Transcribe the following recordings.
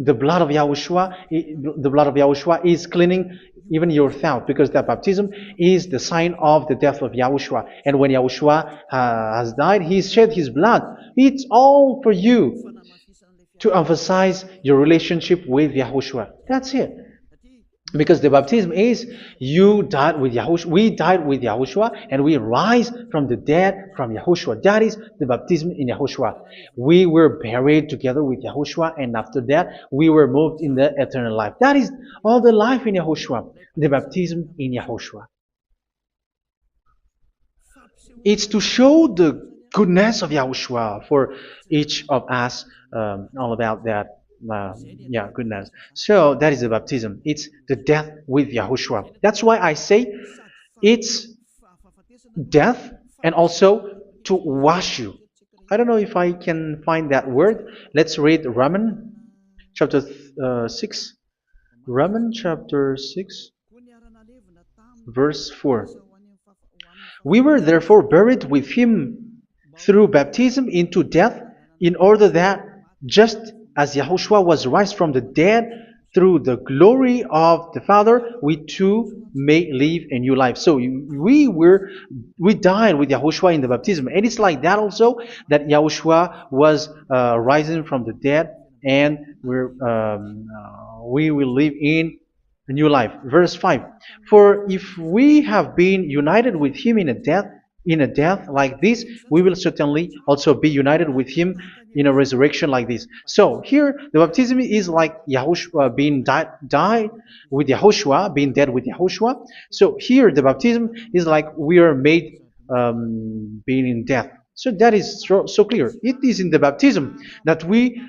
The blood of Yahushua is cleaning even your thought, because that baptism is the sign of the death of Yahushua. And when Yahushua has died, he shed his blood. It's all for you to emphasize your relationship with Yahushua. That's it. Because the baptism is you died with Yahushua, we died with Yahushua, and we rise from the dead from Yahushua. That is the baptism in Yahushua. We were buried together with Yahushua, and after that we were moved in the eternal life. That is all the life in Yahushua, the baptism in Yahushua. It's to show the goodness of Yahushua for each of us, all about that. Goodness. So that is the baptism. It's the death with Yahushua. That's why I say it's death and also to wash you. I don't know if I can find that word. Let's read Romans chapter 6. Romans chapter 6, verse 4. We were therefore buried with him through baptism into death, in order that, just as Yahushua was raised from the dead through the glory of the Father, we too may live a new life. So we died with Yahushua in the baptism, and it's like that also, that Yahushua was rising from the dead, and we will live in a new life. Verse 5. For if we have been united with him in a death like this, we will certainly also be united with him in a resurrection like this. So here the baptism is like Yahushua being died with Yahushua, being dead with Yahushua. So here the baptism is like we are made being in death. So that is so clear. It is in the baptism that we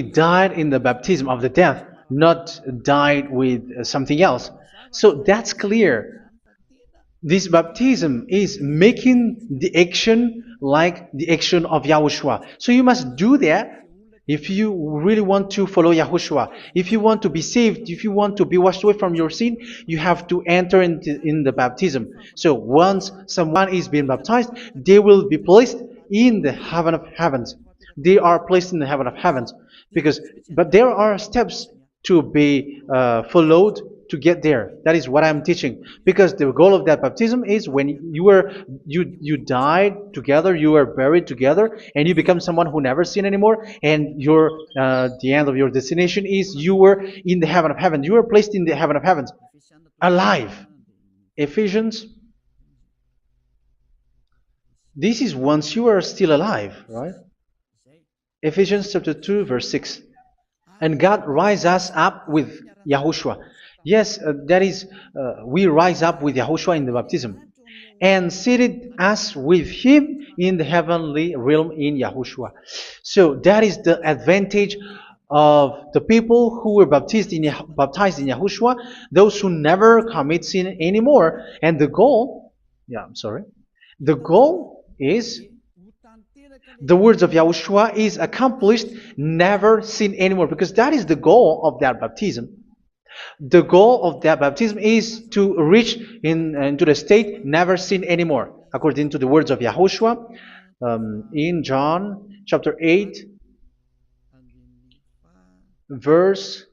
died in the baptism of the death, not died with something else. So that's clear. This baptism is making the action like the action of Yahushua. So you must do that if you really want to follow Yahushua. If you want to be saved, if you want to be washed away from your sin, you have to enter in the baptism. So once someone is being baptized, they will be placed in the heaven of heavens. They are placed in the heaven of heavens, but there are steps to be followed to get there. That is what I'm teaching, because the goal of that baptism is when you died together, you were buried together, and you become someone who never sin anymore, and the end of your destination is you were in the heaven of heaven. You were placed in the heaven of heavens, alive. Ephesians. This is once you are still alive, right? Ephesians chapter 2, verse 6. And God rise us up with Yahushua. Yes, that is, we rise up with Yahushua in the baptism, and seated us with him in the heavenly realm in Yahushua. So that is the advantage of the people who were baptized in Yahushua, those who never commit sin anymore. And the goal is, the words of Yahushua is accomplished, never sin anymore, because that is the goal of that baptism. The goal of that baptism is to reach into the state never sin anymore, according to the words of Yahushua in John chapter 8, verse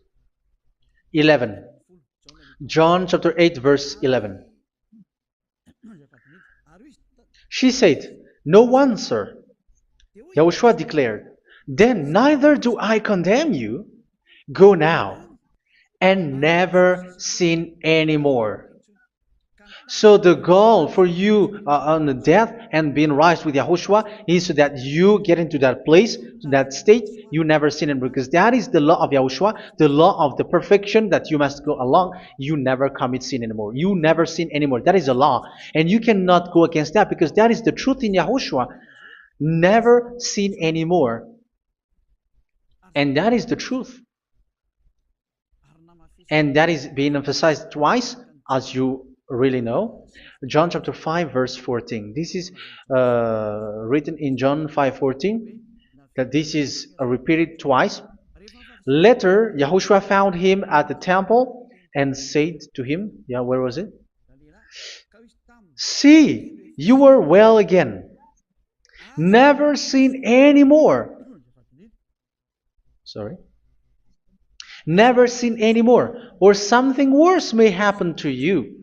11. John chapter 8, verse 11. She said, "No one, sir." Yahushua declared, "Then neither do I condemn you. Go now and never sin anymore." So the goal for you on the death and being raised with Yahushua is so that you get into that place, to that state, you never sin anymore. Because that is the law of Yahushua, the law of the perfection that you must go along. You never commit sin anymore. You never sin anymore. That is a law. And you cannot go against that, because that is the truth in Yahushua. Never sin anymore. And that is the truth. And that is being emphasized twice, as you really know. John chapter 5, verse 14. This is written in John 5:14, that this is repeated twice. Later, Yahushua found him at the temple and said to him, where was it? "See, you are well again. Never sin anymore." Sorry. Never sin anymore, or something worse may happen to you.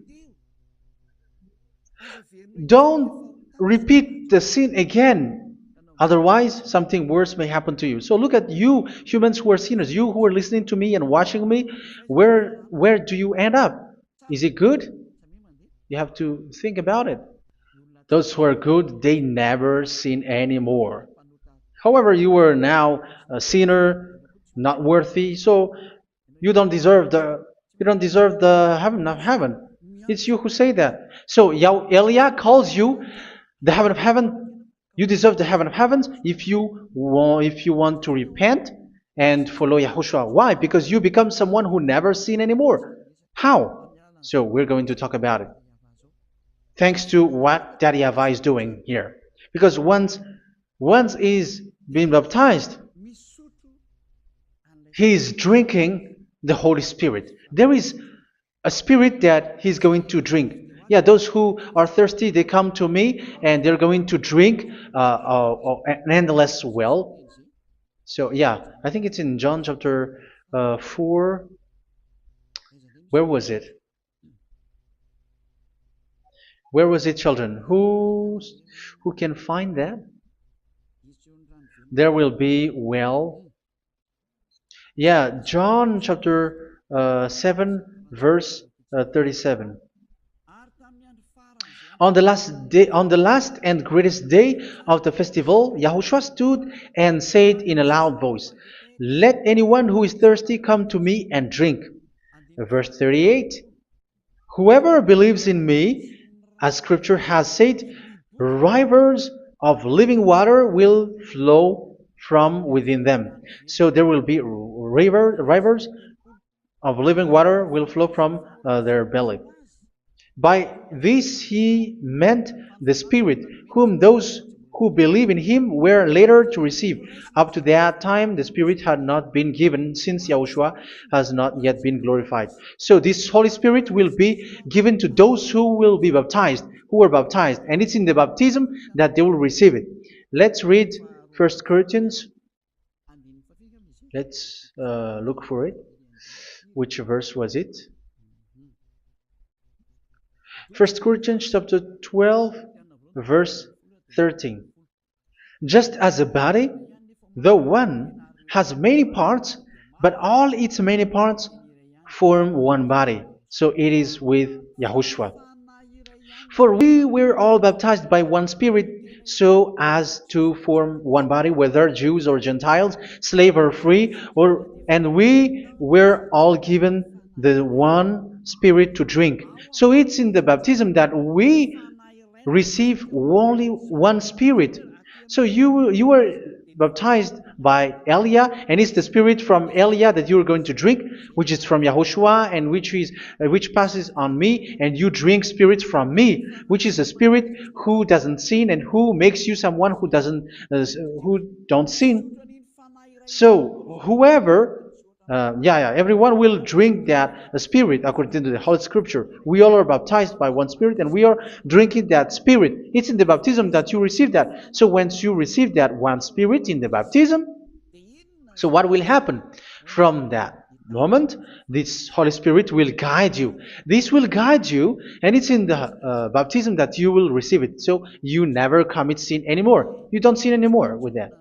Don't repeat the sin again. Otherwise, something worse may happen to you. So look at you, humans who are sinners, you who are listening to me and watching me. Where do you end up? Is it good? You have to think about it. Those who are good, they never sin anymore. However, you are now a sinner, not worthy, so you don't deserve the heaven of heaven. It's you who say that. So Elia calls you the heaven of heaven. You deserve the heaven of heavens if you want to repent and follow Yahushua. Why? Because you become someone who never sin anymore. How? So we're going to talk about it. Thanks to what Daddy YAHVAH is doing here. Because once is being baptized, he is drinking the Holy Spirit. There is a spirit that he's going to drink. Yeah, those who are thirsty, they come to me and they're going to drink an endless well. So yeah, I think it's in John chapter 4. Where was it? Where was it, children? Who can find that? There will be well. Yeah, John chapter 7, verse 37. On the last day, on the last and greatest day of the festival, Yahushua stood and said in a loud voice, "Let anyone who is thirsty come to me and drink." Verse 38. Whoever believes in me, as Scripture has said, rivers of living water will flow from within them. So there will be rivers of living water will flow from their belly. By this he meant the Spirit, whom those who believe in him were later to receive. Up to that time, the Spirit had not been given, since Yahushua has not yet been glorified. So this Holy Spirit will be given to those who will be baptized, who were baptized. And it's in the baptism that they will receive it. Let's read 1 Corinthians. Let's look for it. Which verse was it? 1 Corinthians chapter 12, verse 13. Just as a body, though one, has many parts, but all its many parts form one body. So it is with Yahushua. For we were all baptized by one Spirit, so as to form one body, whether Jews or Gentiles, slave or free, and we were all given the one Spirit to drink. So it's in the baptism that we receive only one Spirit. So you were baptized by Elia, and it's the Spirit from Elia that you are going to drink, which is from Yahushua, and which passes on me, and you drink Spirit from me, which is a Spirit who doesn't sin and who makes you someone who don't sin. So whoever everyone will drink that Spirit according to the Holy Scripture. We all are baptized by one Spirit, and we are drinking that Spirit. It's in the baptism that you receive that. So once you receive that one Spirit in the baptism, so what will happen? From that moment, this Holy Spirit will guide you. This will guide you, and it's in the baptism that you will receive it. So you never commit sin anymore. You don't sin anymore with that.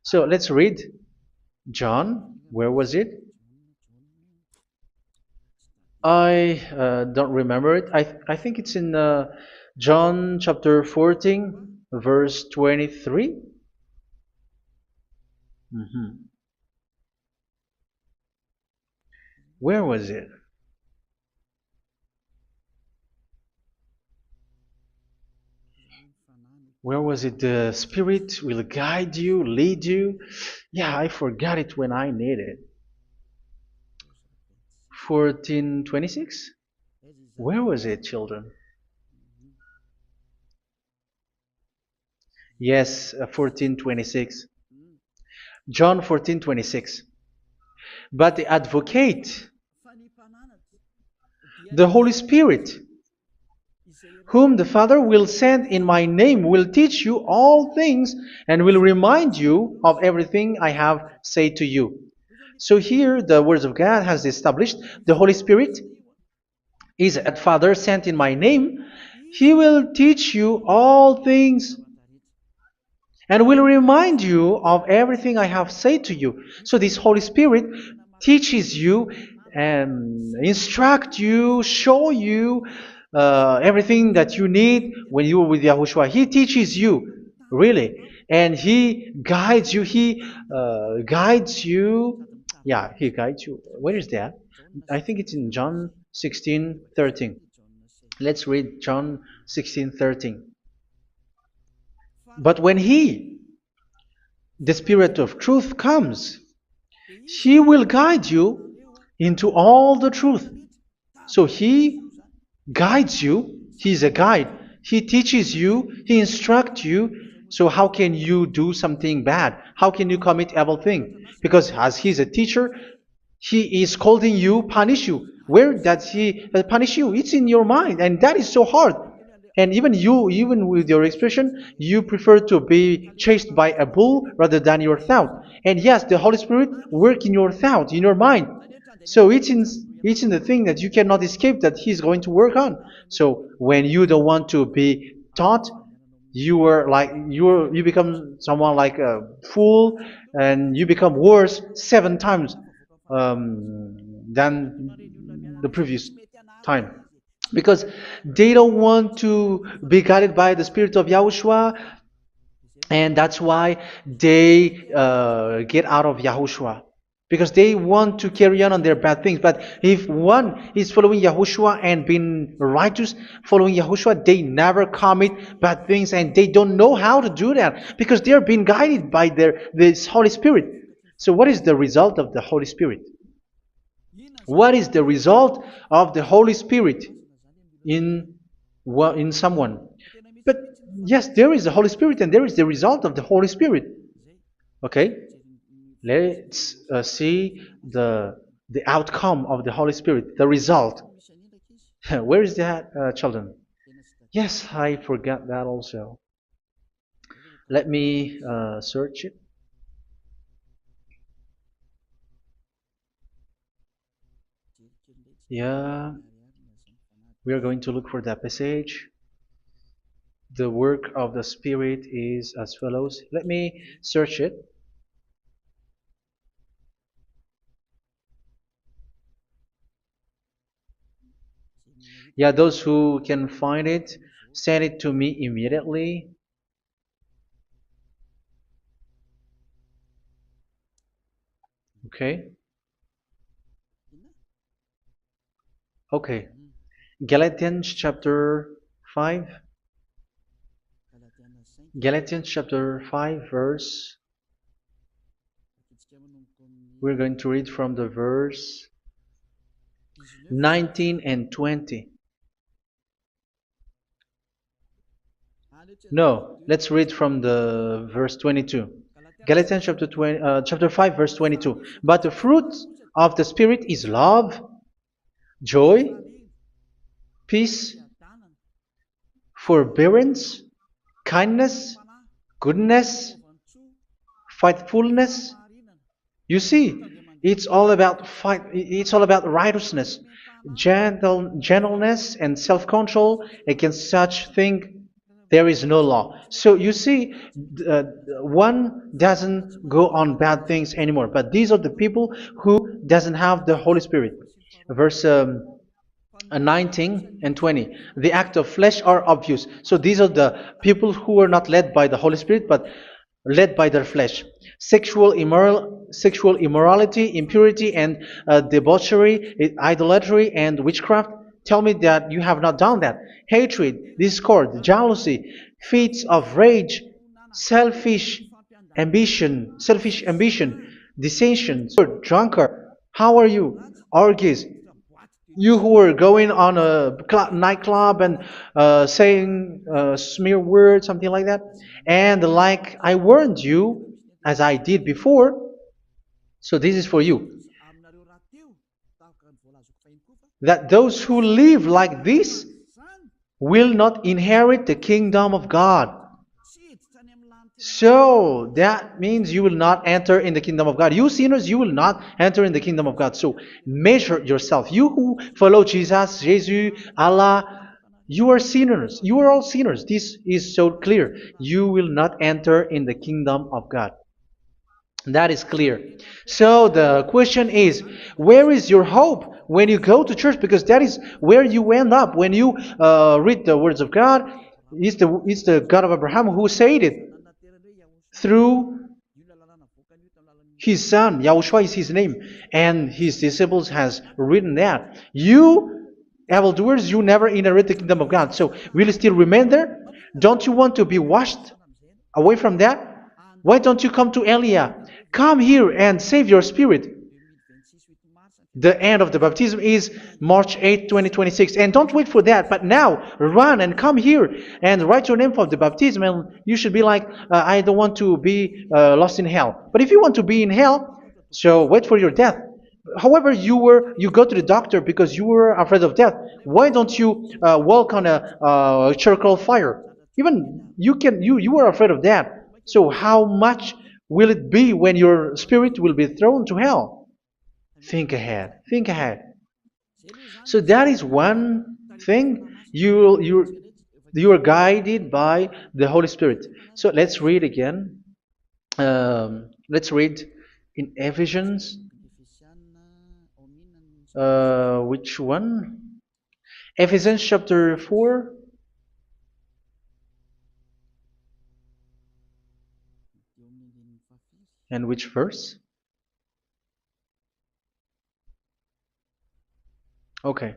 So let's read John. Where was it? I don't remember it. I think it's in John chapter 14, verse 23. Where was it? Where was it? The Spirit will guide you, lead you. Yeah, I forgot it when I need it. 14:26? Where was it, children? Yes, 14:26. John 14:26. But the advocate, the Holy Spirit, whom the Father will send in my name, will teach you all things and will remind you of everything I have said to you. So here the words of God has established the Holy Spirit is a Father sent in my name. He will teach you all things and will remind you of everything I have said to you. So this Holy Spirit teaches you and instruct you, show you everything that you need when you are with Yahushua. He teaches you, really, and He guides you. He guides you. Yeah, He guides you. Where is that? I think it's in John 16:13. Let's read John 16:13. But when He, the Spirit of truth, comes, He will guide you into all the truth. So He guides you. He's a guide. He teaches you. He instructs you. So how can you do something bad? How can you commit evil thing? Because as He's a teacher, He is scolding you, punish you. Where does He punish you? It's in your mind, and that is so hard. And even you, even with your expression, you prefer to be chased by a bull rather than your thought. And yes, the Holy Spirit work in your thought, in your mind. So it's in the thing that you cannot escape that He's going to work on. So when you don't want to be taught, you become someone like a fool, and you become worse 7 times than the previous time, because they don't want to be guided by the Spirit of Yahushua, and that's why they get out of Yahushua, because they want to carry on their bad things. But if one is following Yahushua and being righteous, following Yahushua, they never commit bad things, and they don't know how to do that because they are being guided by this Holy Spirit. So what is the result of the Holy Spirit? What is the result of the Holy Spirit in in someone? But yes, there is the Holy Spirit, and there is the result of the Holy Spirit. Okay, let's see the outcome of the Holy Spirit, the result. Where is that, children? Yes, I forgot that also. Let me search it. Yeah, we are going to look for that passage. The work of the Spirit is as follows. Let me search it. Yeah, those who can find it, send it to me immediately. Okay. Okay. Galatians chapter 5. Galatians chapter 5 verse. We're going to read from the verse 19 and 20. No, let's read from the verse 22. Galatians chapter 5 verse 22. But the fruit of the Spirit is love, joy, peace, forbearance, kindness, goodness, faithfulness. You see, it's all about fight. It's all about righteousness, gentleness, and self-control. Against such thing, there is no law. So you see, uh, one doesn't go on bad things anymore. But these are the people who doesn't have the Holy Spirit. Verse 19 and 20. The act of flesh are obvious. So these are the people who are not led by the Holy Spirit, but led by their flesh. Sexual immorality, impurity, and debauchery, idolatry, and witchcraft. Tell me that you have not done that. Hatred, discord, jealousy, fits of rage, selfish ambition, dissension, drunkard. How are you? Orgies, you who were going on a nightclub and saying smear words, something like that, and like I warned you, as I did before. So this is for you, that those who live like this will not inherit the kingdom of God. So that means you will not enter in the kingdom of God. You sinners, you will not enter in the kingdom of God. So measure yourself. You who follow Jesus, Jesus, Allah, you are sinners. You are all sinners. This is so clear. You will not enter in the kingdom of God. That is clear. So the question is, where is your hope when you go to church? Because that is where you end up when you read the words of God. It's the God of Abraham who said it through his son. Yahushua is his name, and his disciples has written that. You evildoers, you never inherit the kingdom of God. So will you still remain there? Don't you want to be washed away from that? Why don't you come to Elia? Come here and save your spirit. The end of the baptism is March 8th, 2026. And don't wait for that, but now run and come here and write your name for the baptism. And you should be like, I don't want to be lost in hell. But if you want to be in hell, so wait for your death. However, you go to the doctor because you were afraid of death. Why don't you walk on a charcoal fire? Even you were afraid of that. So how much will it be when your spirit will be thrown to hell? Think ahead. Think ahead. So that is one thing. You are guided by the Holy Spirit. So let's read again. Let's read in Ephesians. Which one? Ephesians chapter 4. And which verse? Okay.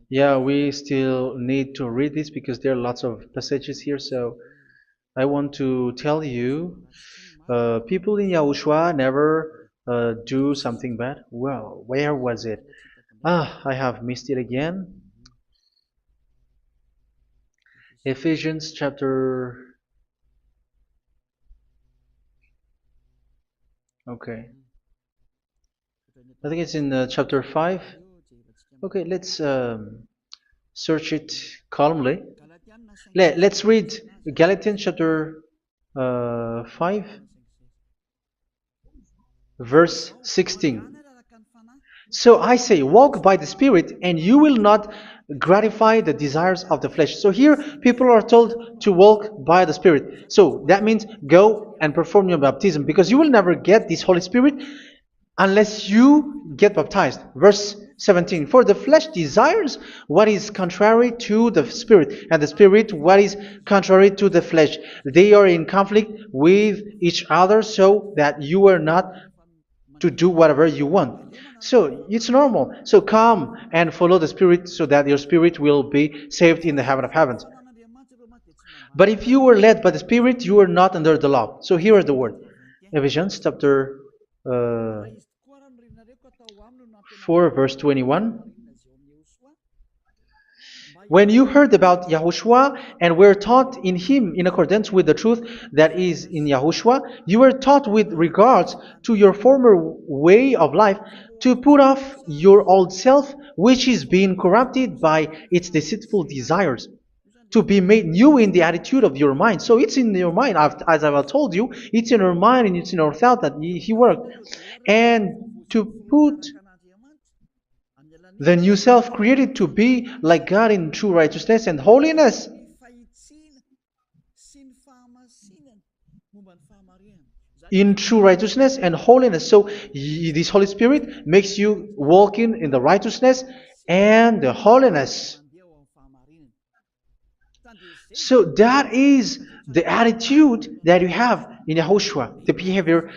Yeah, we still need to read this because there are lots of passages here. So I want to tell you, people in Yahushua never do something bad. Well, where was it? I have missed it again. Ephesians chapter. Okay, I think it's in chapter 5. Okay, let's search it calmly. Let's read Galatians chapter 5, verse 16. So I say, walk by the Spirit, and you will not gratify the desires of the flesh. So here, people are told to walk by the Spirit. So that means go and perform your baptism, because you will never get this Holy Spirit unless you get baptized. Verse 17. For the flesh desires what is contrary to the Spirit, and the Spirit what is contrary to the flesh. They are in conflict with each other, so that you are not to do whatever you want. So it's normal. So come and follow the Spirit so that your spirit will be saved in the heaven of heavens. But if you were led by the Spirit, you are not under the law. So here are the word. Ephesians chapter 4 verse 21. When you heard about Yahushua and were taught in him in accordance with the truth that is in Yahushua, you were taught with regards to your former way of life to put off your old self, which is being corrupted by its deceitful desires, to be made new in the attitude of your mind. So it's in your mind, as I've told you, it's in your mind and it's in your thought that he worked. And to put the new self created to be like God in true righteousness and holiness. In true righteousness and holiness. So this Holy Spirit makes you walking in the righteousness and the holiness. So that is the attitude that you have in Yahushua, the behavior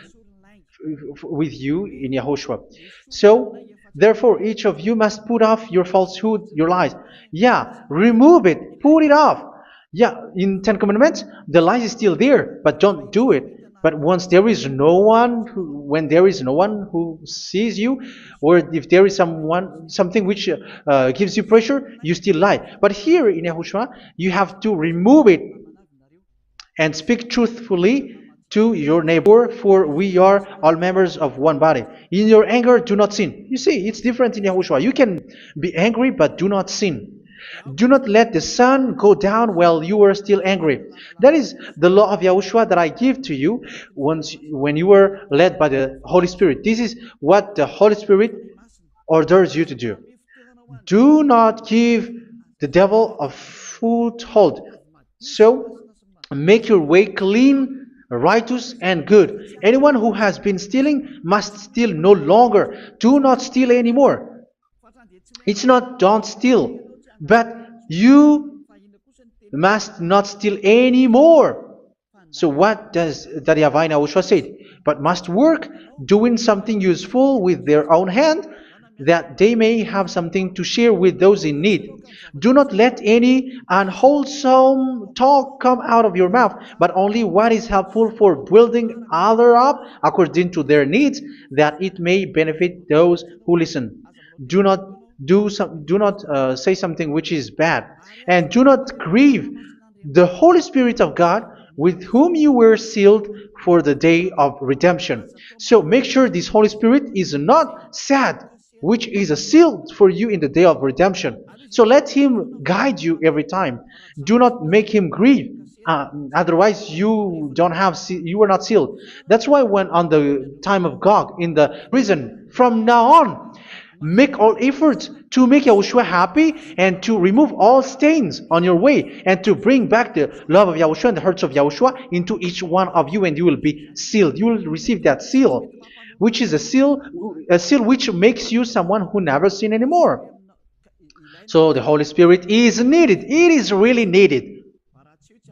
with you in Yahushua. So therefore, each of you must put off your falsehood, your lies. Yeah, remove it, put it off. Yeah, in Ten Commandments, the lies is still there, but don't do it. But once there is no one, when there is no one who sees you, or if there is something which gives you pressure, you still lie. But here in Yahushua, you have to remove it and speak truthfully to your neighbor, for we are all members of one body. In your anger, do not sin. You see, it's different in Yahushua. You can be angry, but do not sin. Do not let the sun go down while you are still angry. That is the law of Yahushua that I give to you once when you were led by the Holy Spirit. This is what the Holy Spirit orders you to do. Do not give the devil a foothold. So make your way clean, righteous, and good. Anyone who has been stealing must steal no longer. Do not steal anymore. It's not don't steal, but you must not steal anymore. So what does the YAHVAH YAHOSHUA say? But must work, doing something useful with their own hand, that they may have something to share with those in need. Do not let any unwholesome talk come out of your mouth, but only what is helpful for building others up according to their needs, that it may benefit those who listen. Do not do not say something which is bad, and do not grieve the Holy Spirit of God, with whom you were sealed for the day of redemption. So make sure this Holy Spirit is not sad, which is a seal for you in the day of redemption. So let him guide you every time. Do not make him grieve. Otherwise, you were not sealed. That's why when on the time of Gog in the prison, from now on, make all efforts to make Yahushua happy and to remove all stains on your way and to bring back the love of Yahushua and the hearts of Yahushua into each one of you, and you will be sealed. You will receive that seal, which is a seal which makes you someone who never sin anymore. So the Holy Spirit is needed. It is really needed.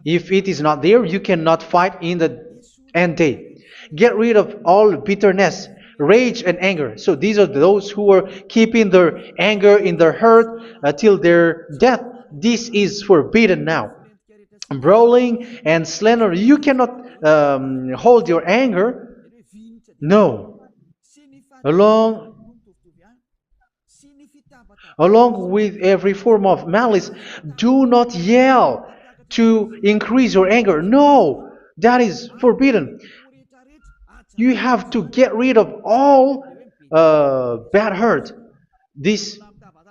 If it is not there, you cannot fight in the end day. Get rid of all bitterness, rage, and anger. So these are those who are keeping their anger in their heart till their death. This is forbidden now. Brawling and slander. You cannot hold your anger. No. Along with every form of malice, do not yell to increase your anger. No, that is forbidden. You have to get rid of all bad hurt. This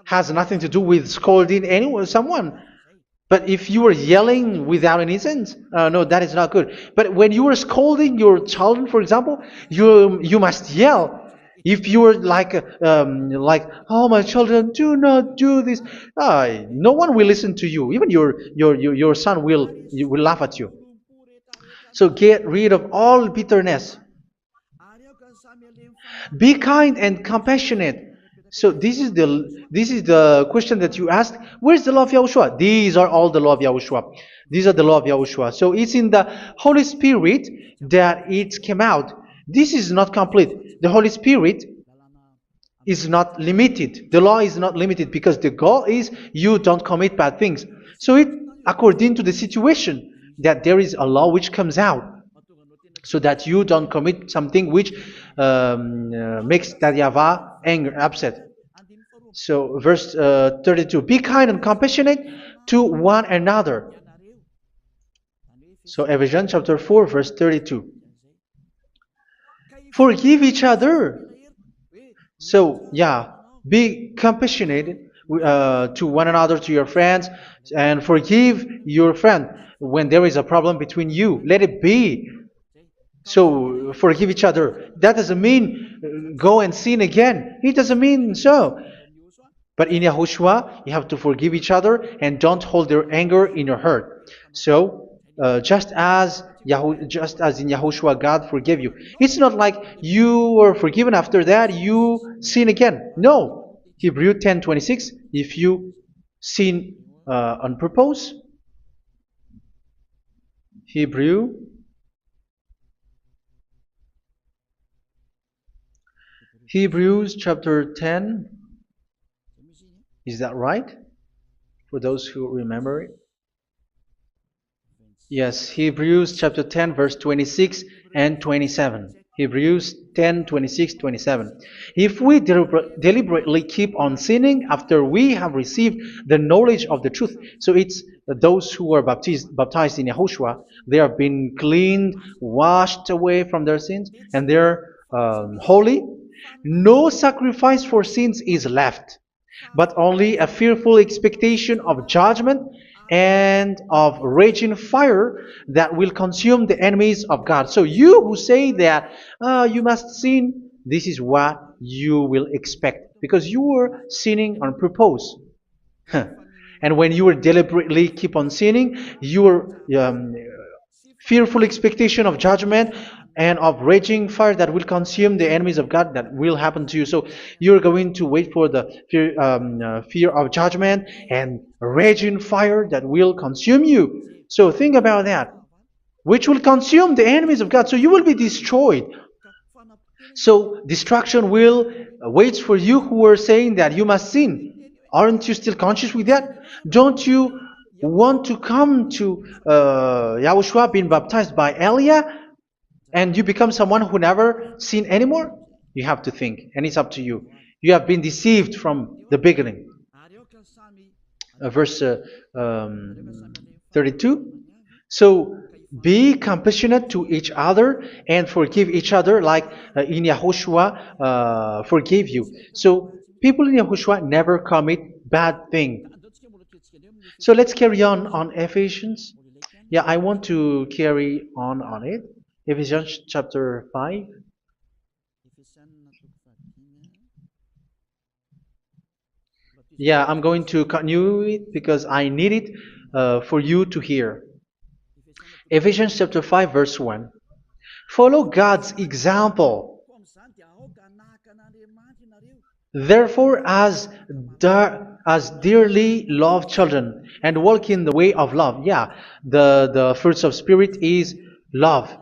has nothing to do with scolding someone. But if you are yelling without any sense, no, that is not good. But when you are scolding your children, for example, you must yell. If you are like, oh my children, do not do this, no one will listen to you. Even your son will laugh at you. So get rid of all bitterness. Be kind and compassionate. So this is the question that you asked. Where's the law of Yahushua? These are all the law of Yahushua. These are the law of Yahushua. So it's in the Holy Spirit that it came out. This is not complete. The Holy Spirit is not limited. The law is not limited because the goal is you don't commit bad things. So it according to the situation that there is a law which comes out, so that you don't commit something which makes that YAHVAH angry, upset. So verse 32, be kind and compassionate to one another. So Ephesians chapter 4 verse 32. Forgive each other. So yeah, be compassionate to one another, to your friends, and forgive your friend when there is a problem between you. Let it be. So forgive each other. That doesn't mean go and sin again. It doesn't mean so. But in Yahushua, you have to forgive each other and don't hold your anger in your heart. So just as in Yahushua, God forgave you. It's not like you were forgiven after that you sin again. No. Hebrew 10:26. If you sin on purpose, Hebrews chapter 10. Is that right? For those who remember it. Yes, Hebrews chapter 10 verse 26 and 27. Hebrews 10, 26, 27. If we deliberately keep on sinning after we have received the knowledge of the truth, so it's those who are baptized in Yahushua, they have been cleaned, washed away from their sins, and they're holy. No sacrifice for sins is left. but only a fearful expectation of judgment and of raging fire that will consume the enemies of God. So you who say that you must sin, this is what you will expect because you were sinning on purpose. And when you will deliberately keep on sinning, your fearful expectation of judgment and of raging fire that will consume the enemies of God that will happen to you. So you're going to wait for the fear of judgment and raging fire that will consume you. So think about that, which will consume the enemies of God. So you will be destroyed. So destruction will wait for you who are saying that you must sin. Aren't you still conscious with that? Don't you want to come to Yahushua being baptized by Elia and you become someone who never sinned anymore? You have to think, and it's up to you. You have been deceived from the beginning. Verse 32. So be compassionate to each other and forgive each other like in Yahushua forgave you. So people in Yahushua never commit bad thing. So let's carry on Ephesians. Yeah, I want to carry on it. Ephesians chapter 5. Yeah, I'm going to continue it because I need it for you to hear. Ephesians chapter 5 verse 1. Follow God's example. Therefore, as dearly loved children, and walk in the way of love. Yeah, the fruits of spirit is love.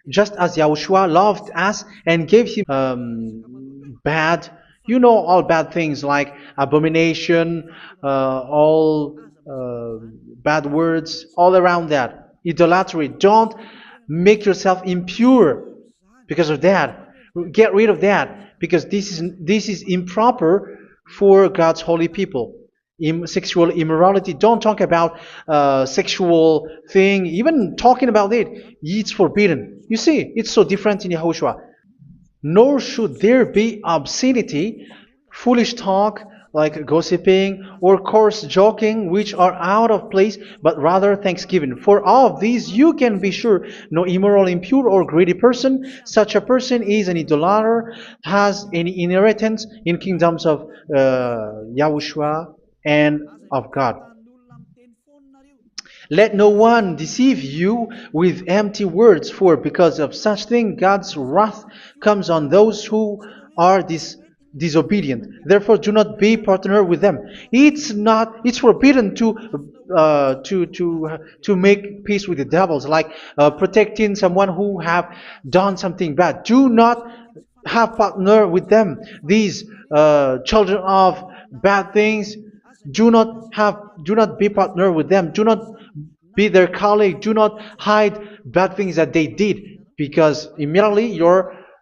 Just as Yahushua loved us and gave him bad, all bad things like abomination, all bad words, all around that. Idolatry. Don't make yourself impure because of that. Get rid of that because this is improper for God's holy people. Sexual immorality. Don't talk about sexual thing. Even talking about it's forbidden. You see, it's so different in Yahushua. Nor should there be obscenity, foolish talk like gossiping or coarse joking, which are out of place, but rather thanksgiving. For of these you can be sure: no immoral, impure, or greedy person, such a person is an idolater, has any inheritance in kingdoms of Yahushua and of God. Let no one deceive you with empty words, for because of such thing God's wrath comes on those who are disobedient. Therefore, do not be partner with them. It's forbidden to make peace with the devils, like protecting someone who have done something bad. Do not have partner with them. These children of bad things, do not be partner with them. Do not be their colleague. Do not hide bad things that they did, because immediately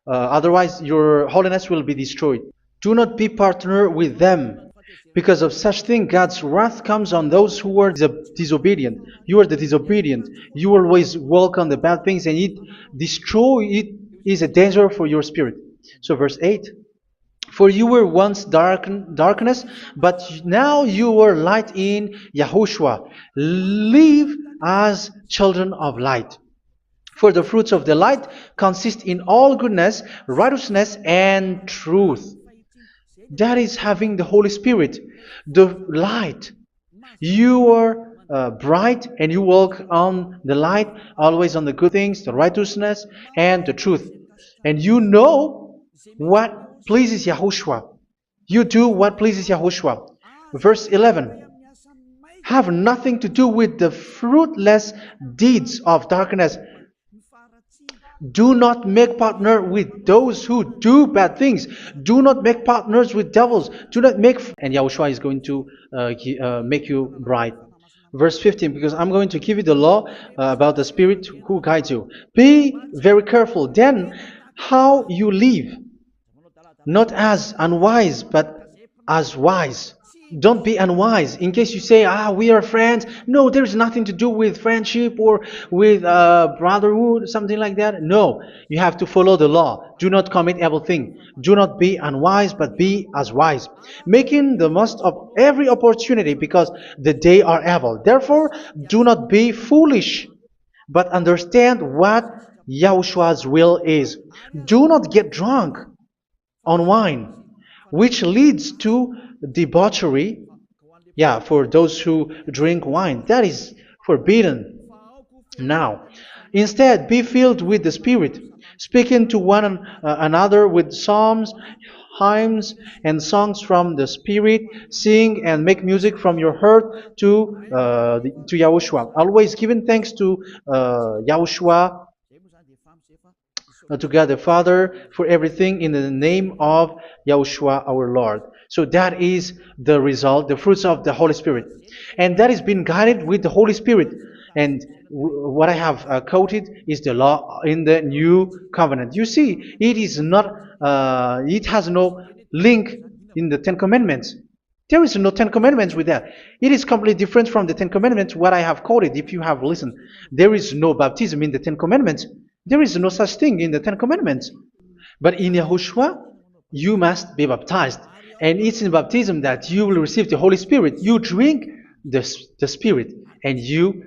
otherwise your holiness will be destroyed. Do not be partner with them. Because of such thing, God's wrath comes on those who are disobedient. You are the disobedient. You always walk on the bad things, and it is a danger for your spirit. So verse 8. For you were once darkness, but now you are light in Yahushua. Live as children of light. For the fruits of the light consist in all goodness, righteousness, and truth. That is having the Holy Spirit, the light. You are bright and you walk on the light, always on the good things, the righteousness, and the truth. And you know what pleases Yahushua. You do what pleases Yahushua. Verse 11. Have nothing to do with the fruitless deeds of darkness. Do not make partner with those who do bad things. Do not make partners with devils. Do not make... And Yahushua is going to make you bright. Verse 15, because I'm going to give you the law about the Spirit who guides you. Be very careful then how you live. Not as unwise, but as wise. Don't be unwise. In case you say, we are friends. No, there's nothing to do with friendship or with brotherhood, something like that. No, you have to follow the law. Do not commit evil thing. Do not be unwise, but be as wise, making the most of every opportunity because the day are evil. Therefore, do not be foolish, but understand what Yahushua's will is. Do not get drunk on wine, which leads to debauchery. Yeah, for those who drink wine, that is forbidden now. Instead, be filled with the Spirit, speaking to one another with psalms, hymns, and songs from the Spirit. Sing and make music from your heart to Yahushua. Always giving thanks to Yahushua, to God the Father, for everything in the name of Yahushua our Lord. So that is the result, the fruits of the Holy Spirit. And that is being guided with the Holy Spirit. And what I have quoted is the law in the new covenant. You see, it is not, it has no link in the Ten Commandments. There is no Ten Commandments with that. It is completely different from the Ten Commandments, what I have quoted, if you have listened. There is no baptism in the Ten Commandments. There is no such thing in the Ten Commandments. But in Yahushua, you must be baptized. And it's in baptism that you will receive the Holy Spirit. You drink the Spirit, and you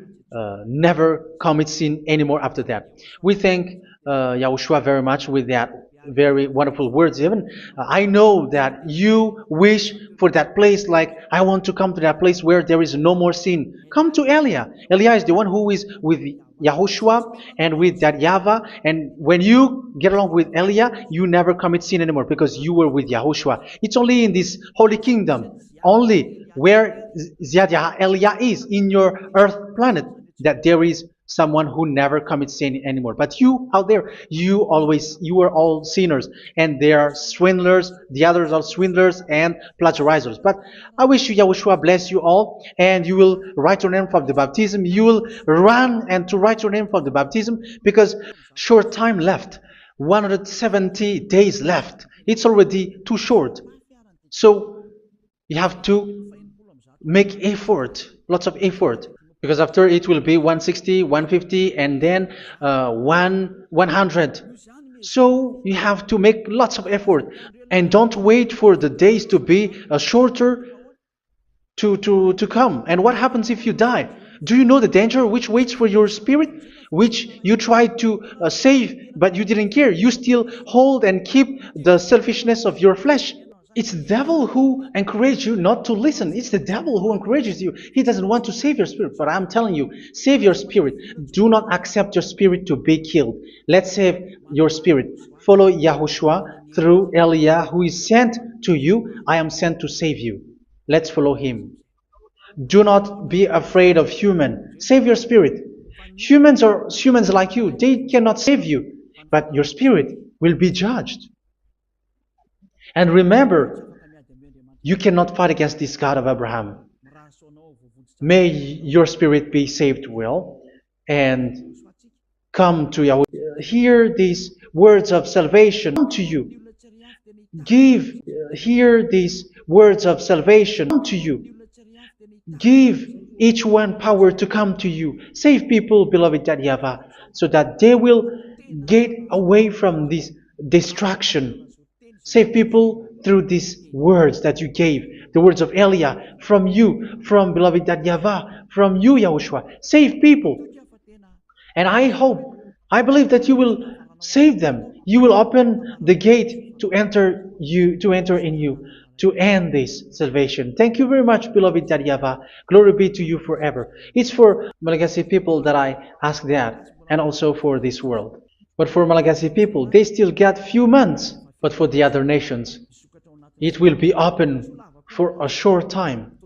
never commit sin anymore after that. We thank Yahushua very much with that very wonderful words. Even I know that you wish for that place, like I want to come to that place where there is no more sin. Come to Elia. Elia is the one who is with Yahushua and with that YAHVAH. And when you get along with Elia, you never commit sin anymore because you were with Yahushua. It's only in this holy kingdom, only where Ziad Elia is, in your earth planet, that there is someone who never commits sin anymore. But you out there, you are all sinners, and they are swindlers. The others are swindlers and plagiarizers. But I wish you, Yahushua, bless you all, and you will write your name for the baptism. You will run and to write your name for the baptism, because short time left, 170 days left. It's already too short. So you have to make effort, lots of effort, because after it will be 160, 150, and then 100. So you have to make lots of effort, and don't wait for the days to be shorter to come. And what happens if you die? Do you know the danger which waits for your spirit, which you tried to save, but you didn't care? You still hold and keep the selfishness of your flesh. It's the devil who encourages you not to listen. It's the devil who encourages you. He doesn't want to save your spirit. But I'm telling you, save your spirit. Do not accept your spirit to be killed. Let's save your spirit. Follow Yahushua through Elia, who is sent to you. I am sent to save you. Let's follow him. Do not be afraid of human. Save your spirit. Humans are humans like you. They cannot save you. But your spirit will be judged. And remember, you cannot fight against this God of Abraham. May your spirit be saved well and come to Yahweh. Hear these words of salvation come to you. Hear these words of salvation come to you. Give each one power to come to you. Save people, beloved YAHVAH, so that they will get away from this destruction. Save people through these words that you gave, the words of Elia, from you, from beloved YAHVAH, from you, Yahushua. Save people. And I believe that you will save them. You will open the gate to enter in you, to end this salvation. Thank you very much, beloved YAHVAH. Glory be to you forever. It's for Malagasy people that I ask that, and also for this world. But for Malagasy people, they still get few months. But for the other nations, it will be open for a short time.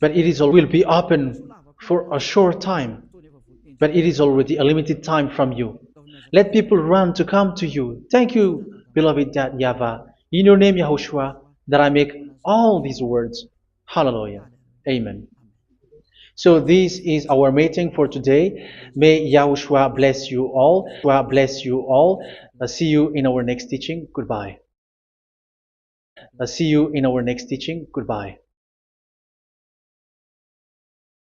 But it is will be open for a short time. But it is already a limited time from you. Let people run to come to you. Thank you, beloved YAHVAH. In your name, Yahushua, that I make all these words. Hallelujah. Amen. So this is our meeting for today. May Yahushua bless you all. Bless you all. See you in our next teaching. Goodbye. See you in our next teaching. Goodbye.